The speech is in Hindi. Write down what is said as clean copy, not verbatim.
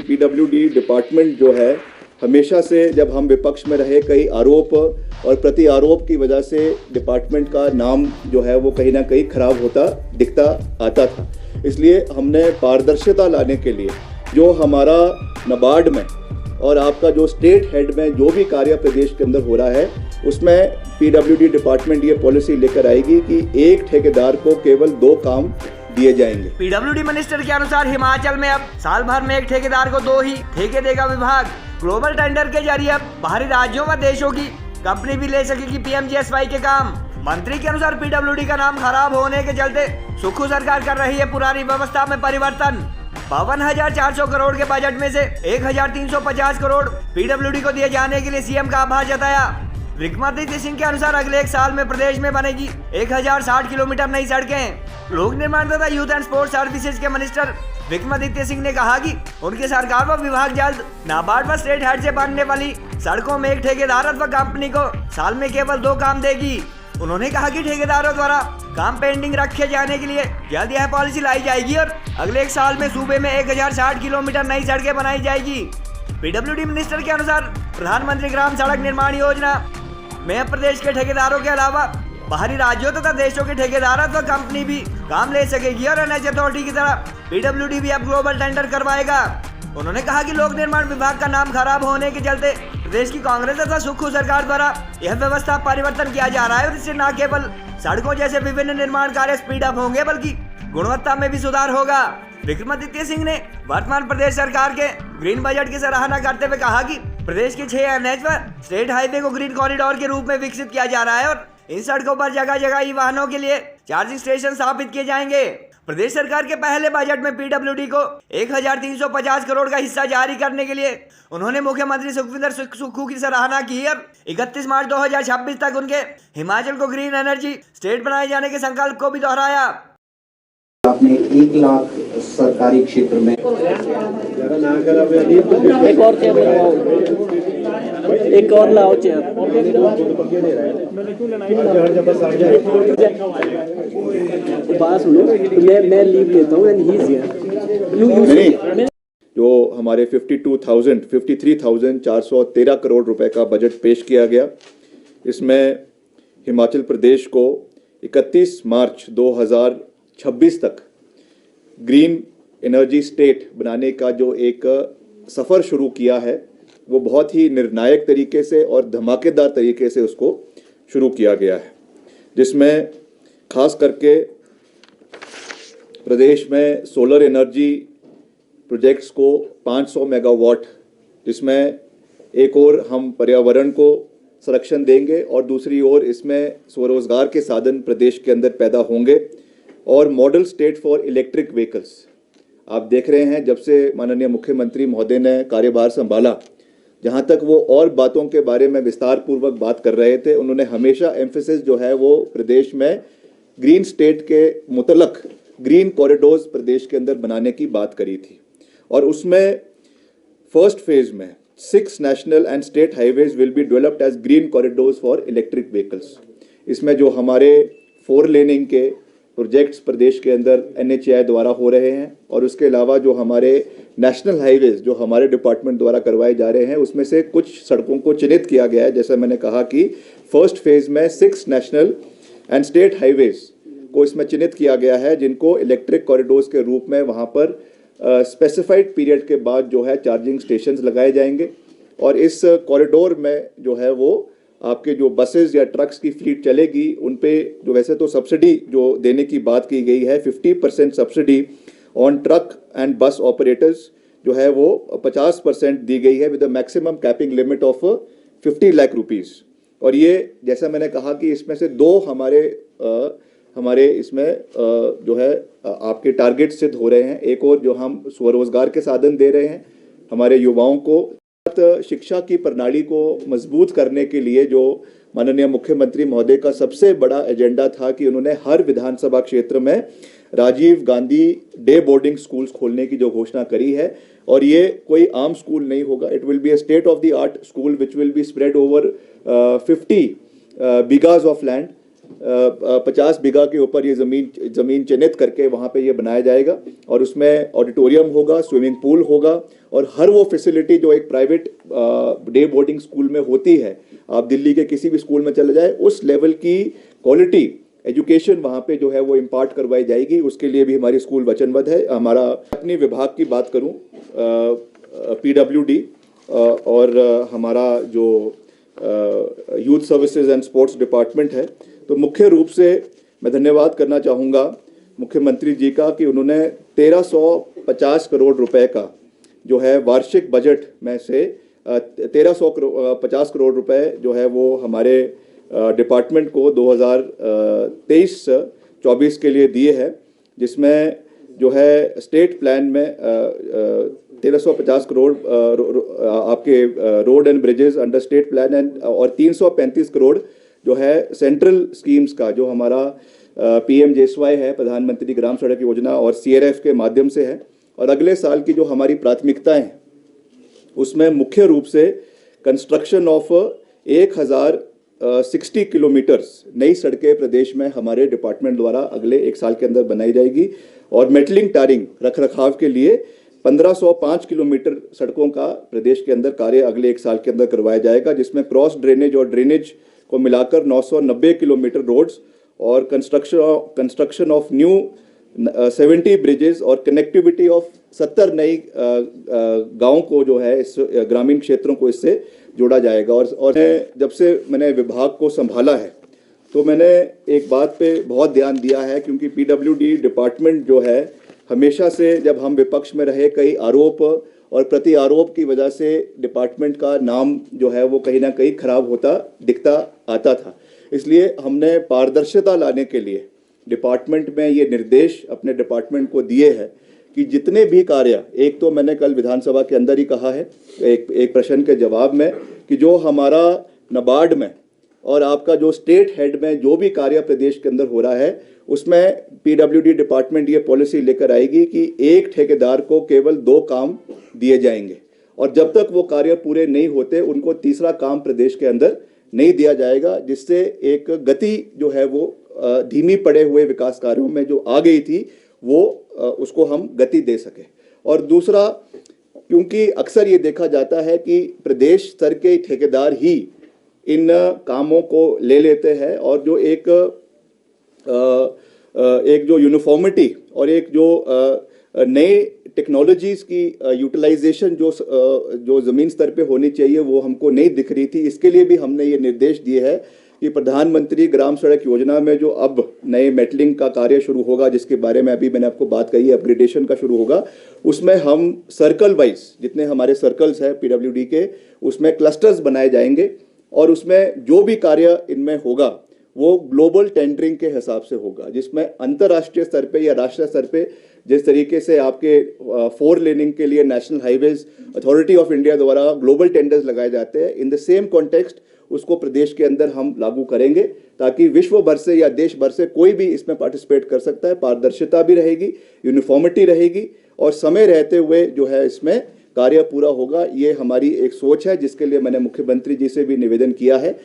पीडब्ल्यूडी डिपार्टमेंट जो है हमेशा से जब हम विपक्ष में रहे कई आरोप और प्रति आरोप की वजह से डिपार्टमेंट का नाम जो है वो कहीं ना कहीं खराब होता दिखता आता था। इसलिए हमने पारदर्शिता लाने के लिए जो हमारा नाबार्ड में और आपका जो स्टेट हेड में जो भी कार्य प्रदेश के अंदर हो रहा है उसमें पीडब्ल्यूडी डिपार्टमेंट ये पॉलिसी लेकर आएगी कि एक ठेकेदार को केवल 2 काम दिए जाएंगे। पीडब्ल्यूडी मिनिस्टर के अनुसार हिमाचल में अब साल भर में एक ठेकेदार को 2 ही ठेके देगा विभाग। ग्लोबल टेंडर के जरिए अब बाहरी राज्यों व देशों की कंपनी भी ले सकेगी पीएमजीएसवाई के काम। मंत्री के अनुसार पीडब्ल्यूडी का नाम खराब होने के चलते सुक्खू सरकार कर रही है पुरानी व्यवस्था में परिवर्तन। 52,400 करोड़ के बजट में से 1,350 करोड़ पीडब्ल्यूडी को दिए जाने के लिए सीएम का आभार जताया। विक्रमादित्य सिंह के अनुसार अगले 1 साल में प्रदेश में बनेगी 1060 किलोमीटर नई सड़कें। लोक निर्माण तथा यूथ एंड स्पोर्ट्स सर्विसेज के मिनिस्टर विक्रमादित्य सिंह ने कहा कि उनकी सरकार व विभाग जल्द नाबार्ड व स्टेट हेड से बनने वाली सड़कों में एक ठेकेदार अथवा कंपनी को साल में केवल 2 काम देगी। उन्होंने कहा कि ठेकेदारों द्वारा काम पेंडिंग रखे जाने के लिए जल्द यह पॉलिसी लाई जाएगी और अगले 1 साल में सूबे में 1060 किलोमीटर नई सड़कें बनाई जाएगी। पीडब्ल्यूडी मिनिस्टर के अनुसार प्रधानमंत्री ग्राम सड़क निर्माण योजना में प्रदेश के ठेकेदारों के अलावा बाहरी राज्यों तथा देशों के ठेकेदार अथवा कंपनी भी काम ले सकेगी और एनएच अथॉरिटी की तरह पीडब्ल्यूडी भी अब ग्लोबल टेंडर करवाएगा। उन्होंने कहा कि लोक निर्माण विभाग का नाम खराब होने के चलते प्रदेश की कांग्रेस तथा सुक्खू सरकार द्वारा यह व्यवस्था परिवर्तन किया जा रहा है और इससे न केवल सड़कों जैसे विभिन्न निर्माण कार्य स्पीड अप होंगे बल्कि गुणवत्ता में भी सुधार होगा। विक्रमादित्य सिंह ने वर्तमान प्रदेश सरकार के ग्रीन बजट की सराहना करते हुए कहा कि प्रदेश के 6 एनएच व स्टेट हाईवे को ग्रीन कॉरिडोर के रूप में विकसित किया जा रहा है और इन सड़कों पर जगह जगह ई वाहनों के लिए चार्जिंग स्टेशन स्थापित किए जाएंगे। प्रदेश सरकार के पहले बजट में पीडब्ल्यूडी को 1,350 करोड़ का हिस्सा जारी करने के लिए उन्होंने मुख्यमंत्री सुखविंदर सुक्खू की सराहना की और 31 मार्च 2026 तक उनके हिमाचल को ग्रीन एनर्जी स्टेट बनाए जाने के संकल्प को भी दोहराया। आपने 1 लाख सरकारी क्षेत्र में एक और लाओ चेयर। बात सुनो, मैं लीव लेता हूँ एंड ही इज हियर। जो हमारे 53,413 करोड़ रुपए का बजट पेश किया गया, इसमें हिमाचल प्रदेश को 31 मार्च 2026 तक ग्रीन एनर्जी स्टेट बनाने का जो एक सफ़र शुरू किया है वो बहुत ही निर्णायक तरीके से और धमाकेदार तरीके से उसको शुरू किया गया है, जिसमें खास करके प्रदेश में सोलर एनर्जी प्रोजेक्ट्स को 500 मेगावाट, जिसमें एक ओर हम पर्यावरण को संरक्षण देंगे और दूसरी ओर इसमें स्वरोजगार के साधन प्रदेश के अंदर पैदा होंगे। और model state for electric vehicles, आप देख रहे हैं जब से माननीय मुख्यमंत्री महोदय ने कार्यभार संभाला, जहां तक वो और बातों के बारे में विस्तार पूर्वक बात कर रहे थे, उन्होंने हमेशा एम्फेसिस जो है वो प्रदेश में ग्रीन स्टेट के मुतलक ग्रीन कॉरिडोर्स प्रदेश के अंदर बनाने की बात करी थी। और उसमें फर्स्ट फेज में 6 national and state highways will be developed as green corridors for electric vehicles. इसमें जो हमारे 4 लेनिंग के प्रोजेक्ट्स प्रदेश के अंदर एनएचएआई द्वारा हो रहे हैं और उसके अलावा जो हमारे नेशनल हाईवेज जो हमारे डिपार्टमेंट द्वारा करवाए जा रहे हैं, उसमें से कुछ सड़कों को चिन्हित किया गया है। जैसे मैंने कहा कि फर्स्ट फेज में 6 नेशनल एंड स्टेट हाईवेज को इसमें चिन्हित किया गया है, जिनको इलेक्ट्रिक कॉरिडोर्स के रूप में वहाँ पर स्पेसिफाइड पीरियड के बाद जो है चार्जिंग स्टेशंस लगाए जाएंगे। और इस कॉरिडोर में जो है वो आपके जो बसेस या ट्रक्स की फ्लीट चलेगी, उन पे जो वैसे तो सब्सिडी जो देने की बात की गई है 50% subsidy on truck and bus operators जो है वो 50% दी गई है with a maximum capping limit of 50 lakh rupees. और ये जैसा मैंने कहा कि इसमें से 2 हमारे इसमें जो है आपके टारगेट सिद्ध हो रहे हैं। एक और जो हम स्वरोजगार के साधन दे रहे हैं हमारे युवाओं को, शिक्षा की प्रणाली को मजबूत करने के लिए जो माननीय मुख्यमंत्री महोदय का सबसे बड़ा एजेंडा था कि उन्होंने हर विधानसभा क्षेत्र में Rajiv Gandhi day boarding schools खोलने की जो घोषणा करी है। और ये कोई आम स्कूल नहीं होगा, it will be a state of the art school which will be spread over 50 bighas of land. 50 बीघा के ऊपर ये जमीन चिन्हित करके वहाँ पे ये बनाया जाएगा और उसमें ऑडिटोरियम होगा, स्विमिंग पूल होगा और हर वो फैसिलिटी जो एक प्राइवेट डे बोर्डिंग स्कूल में होती है, आप दिल्ली के किसी भी स्कूल में चले जाए, उस लेवल की क्वालिटी एजुकेशन वहाँ पे जो है वो इम्पार्ट करवाई जाएगी। उसके लिए भी हमारी स्कूल वचनबद्ध है। हमारा अपनी विभाग की बात करूँ, PWD और हमारा जो youth services and sports department है, तो मुख्य रूप से मैं धन्यवाद करना चाहूँगा मुख्यमंत्री जी का कि उन्होंने 1350 करोड़ रुपए का जो है वार्षिक बजट में से 1350 करोड़ रुपए जो है वो हमारे डिपार्टमेंट को 2023-24 के लिए दिए हैं, जिसमें जो है स्टेट प्लान में 1350 करोड़ आपके road and bridges under state plan and और 335 करोड़ जो है सेंट्रल स्कीम्स का जो हमारा PMJSY है, प्रधानमंत्री ग्राम सड़क योजना, और CRF के माध्यम से है। और अगले साल की जो हमारी प्राथमिकताएं हैं उसमें मुख्य रूप से कंस्ट्रक्शन ऑफ 1060 किलोमीटर्स नई सड़कें प्रदेश में हमारे डिपार्टमेंट द्वारा अगले एक साल के अंदर बनाई जाएगी, और मेटलिंग टारिंग रखरखाव के लिए 1505 किलोमीटर सड़कों का प्रदेश के अंदर कार्य अगले एक साल के अंदर करवाया जाएगा, जिसमें क्रॉस ड्रेनेज और ड्रेनेज को मिलाकर 990 किलोमीटर रोड्स और कंस्ट्रक्शन ऑफ न्यू 70 ब्रिजेस और कनेक्टिविटी ऑफ 70 नई गाँव को जो है इस ग्रामीण क्षेत्रों को इससे जोड़ा जाएगा। और जब से मैंने विभाग को संभाला है तो मैंने एक बात पे बहुत ध्यान दिया है, क्योंकि PWD डिपार्टमेंट जो है हमेशा से, जब हम विपक्ष में रहे, कई आरोप और प्रति आरोप की वजह से डिपार्टमेंट का नाम जो है वो कहीं ना कहीं खराब होता दिखता आता था। इसलिए हमने पारदर्शिता लाने के लिए डिपार्टमेंट में ये निर्देश अपने डिपार्टमेंट को दिए हैं कि जितने भी कार्य, एक तो मैंने कल विधानसभा के अंदर ही कहा है एक प्रश्न के जवाब में, कि जो हमारा नाबार्ड में और आपका जो स्टेट हेड में जो भी कार्य प्रदेश के अंदर हो रहा है, उसमें PWD डिपार्टमेंट ये पॉलिसी लेकर आएगी कि एक ठेकेदार को केवल 2 काम दिए जाएंगे, और जब तक वो कार्य पूरे नहीं होते उनको तीसरा काम प्रदेश के अंदर नहीं दिया जाएगा, जिससे एक गति जो है वो धीमी पड़े हुए विकास कार्यों में जो आ गई थी वो उसको हम गति दे सके। और दूसरा, क्योंकि अक्सर ये देखा जाता है कि प्रदेश स्तर के ठेकेदार ही इन कामों को ले लेते हैं, और जो एक जो यूनिफॉर्मिटी और एक जो नए टेक्नोलॉजीज की यूटिलाइजेशन जो ज़मीन स्तर पे होनी चाहिए वो हमको नहीं दिख रही थी। इसके लिए भी हमने ये निर्देश दिए हैं कि प्रधानमंत्री ग्राम सड़क योजना में जो अब नए मेटलिंग का कार्य शुरू होगा, जिसके बारे में अभी मैंने आपको बात कही, अपग्रेडेशन का शुरू होगा, उसमें हम सर्कल वाइज जितने हमारे सर्कल्स हैं PWD के, उसमें क्लस्टर्स बनाए जाएंगे, और उसमें जो भी कार्य इनमें होगा वो ग्लोबल टेंडरिंग के हिसाब से होगा, जिसमें अंतर्राष्ट्रीय स्तर पे या राष्ट्रीय स्तर पे जिस तरीके से आपके 4 लेनिंग के लिए national highways authority of India द्वारा ग्लोबल टेंडर्स लगाए जाते हैं, इन द सेम कॉन्टेक्स्ट उसको प्रदेश के अंदर हम लागू करेंगे, ताकि विश्व भर से या देश भर से कोई भी इसमें पार्टिसिपेट कर सकता है। पारदर्शिता भी रहेगी, यूनिफॉर्मिटी रहेगी, और समय रहते हुए जो है इसमें कार्य पूरा होगा। ये हमारी एक सोच है, जिसके लिए मैंने मुख्यमंत्री जी से भी निवेदन किया है।